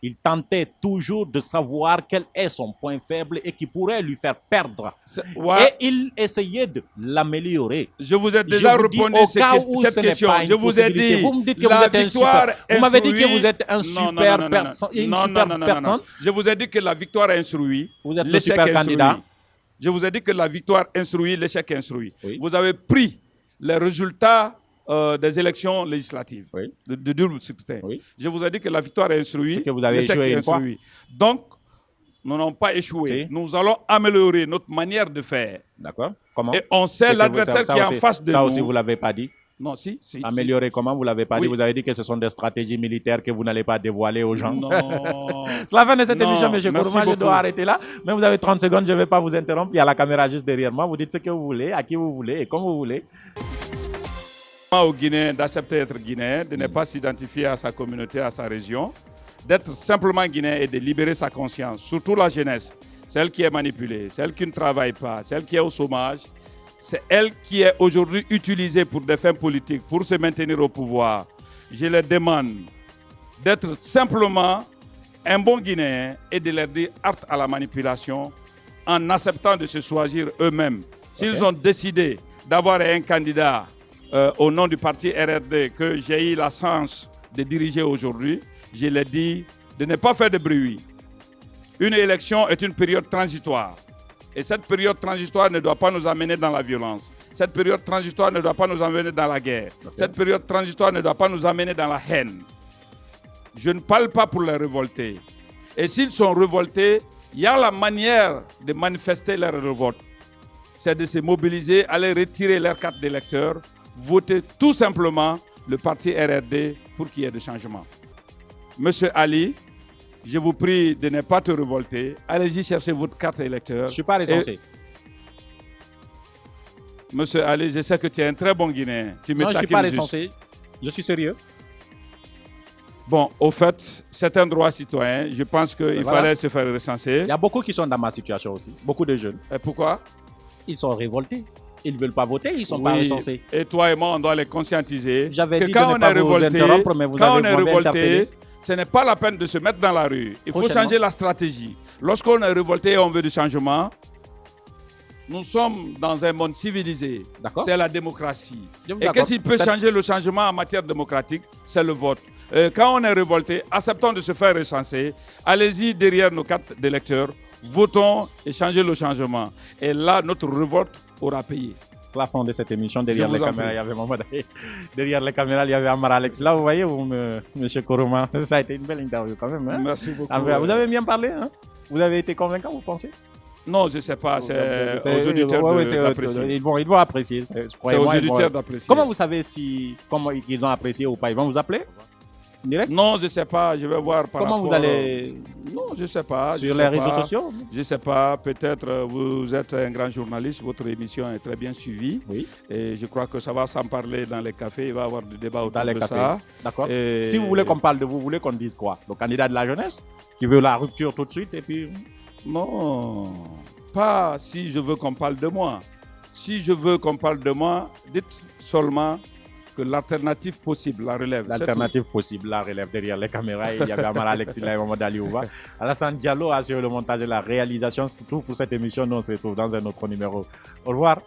il tentait toujours de savoir quel est son point faible et qui pourrait lui faire perdre. Ouais. Et il essayait de l'améliorer. Je vous ai déjà Je vous dis, répondu au cette cas où cette ce n'est question. pas une Je vous ai possibilité. dit, Vous me dites que la vous êtes un victoire super. Vous m'avez dit que instruit- vous êtes un Non, super non, non, non, personne. non. Une Non, super non, non, non, personne. non. Je vous ai dit que la victoire instruit. Vous êtes le l'échec super instruit. candidat. Je vous ai dit que la victoire instruit, l'échec instruit. Oui. Vous avez pris les résultats des élections législatives Oui. de 2016. Oui. Je vous ai dit que la victoire est instruite. C'est que vous avez l'échec échoué est une fois. instruit. Donc, nous n'avons pas échoué. Si. Nous allons améliorer notre manière de faire. D'accord. Comment? Et on C'est sait que l'adversaire ça qui est en aussi- face de Ça nous. aussi, vous ne l'avez pas dit. Non, si. Améliorer comment? Vous ne l'avez pas Oui. dit. Vous avez dit que ce sont des stratégies militaires que vous n'allez pas dévoiler aux gens. Non. C'est la fin de cette Non, émission, M. merci Kourouma. Je beaucoup. dois arrêter là. Mais vous avez 30 secondes, je ne vais pas vous interrompre. Il y a la caméra juste derrière moi. Vous dites ce que vous voulez, à qui vous voulez et comme vous voulez. Au Guinéen d'accepter d'être Guinéen, de ne pas s'identifier à sa communauté, à sa région, d'être simplement Guinéen et de libérer sa conscience, surtout la jeunesse, celle qui est manipulée, celle qui ne travaille pas, celle qui est au chômage, c'est elle qui est aujourd'hui utilisée pour des fins politiques, pour se maintenir au pouvoir. Je leur demande d'être simplement un bon Guinéen et de leur dire acte à la manipulation en acceptant de se choisir eux-mêmes. S'ils ont décidé d'avoir un candidat au nom du parti RRD que j'ai eu la chance de diriger aujourd'hui, je leur dis de ne pas faire de bruit. Une élection est une période transitoire. Et cette période transitoire ne doit pas nous amener dans la violence. Cette période transitoire ne doit pas nous amener dans la guerre. Cette période transitoire ne doit pas nous amener dans la haine. Je ne parle pas pour les révolter. Et s'ils sont révoltés, il y a la manière de manifester leur révolte. C'est de se mobiliser, aller retirer leur carte d'électeur, voter tout simplement le parti RRD pour qu'il y ait des changements. Monsieur Ali, je vous prie de ne pas te révolter. Allez-y chercher votre carte d'électeur. Je ne suis pas recensé. Monsieur Ali, je sais que tu es un très bon Guinéen. Tu me Non, je ne suis taquines pas juste. recensé. Je suis sérieux. Bon, au fait, c'est un droit citoyen. Je pense qu'il fallait se faire recenser. Il y a beaucoup qui sont dans ma situation aussi. Beaucoup de jeunes. Et pourquoi? Ils sont révoltés. Ils ne veulent pas voter, ils ne sont pas recensés. Et toi et moi, on doit les conscientiser. J'avais dit quand de ne pas vous interrompre, mais vous avez révolté. Ce n'est pas la peine de se mettre dans la rue. Il faut changer la stratégie. Lorsqu'on est révolté et on veut du changement, nous sommes dans un monde civilisé. C'est la démocratie. Et qu'est-ce qui peut changer le changement en matière démocratique? C'est le vote. Quand on est révolté, acceptons de se faire recenser. Allez-y derrière nos cartes d'électeurs. Votons et changez le changement. Et là, notre révolte aura payé. La fin de cette émission, derrière les caméras, il y avait Mamadou. Derrière les caméras, il y avait Amara Alex. Là, vous voyez, monsieur Koroma, ça a été une belle interview quand même. Hein? Merci beaucoup. Vous avez bien parlé. Hein? Vous avez été convaincant, vous pensez? Non, je ne sais pas. C'est aux auditeurs d'apprécier. Ils vont apprécier. C'est aux auditeurs d'apprécier. Comment vous savez comment ils ont apprécié ou pas? Ils vont vous appeler? Direct? Non, je ne sais pas. Je vais voir par Comment rapport... vous allez... Non, je ne sais pas. Sur les réseaux sociaux? Je ne sais pas. Peut-être vous êtes un grand journaliste. Votre émission est très bien suivie. Oui. Et je crois que ça va s'en parler dans les cafés. Il va y avoir du débat autour de ça. D'accord. Si vous voulez qu'on parle de vous, vous voulez qu'on dise quoi? Le candidat de la jeunesse qui veut la rupture tout de suite et puis... Non, pas si je veux qu'on parle de moi. Si je veux qu'on parle de moi, dites seulement que l'alternative possible, la relève. L'alternative possible, la relève derrière les caméras. Il y avait Amara Alexis et Mamadou Aliouba. Alassane Diallo a assuré le montage et la réalisation. C'est tout pour cette émission. Nous on se retrouve dans un autre numéro. Au revoir.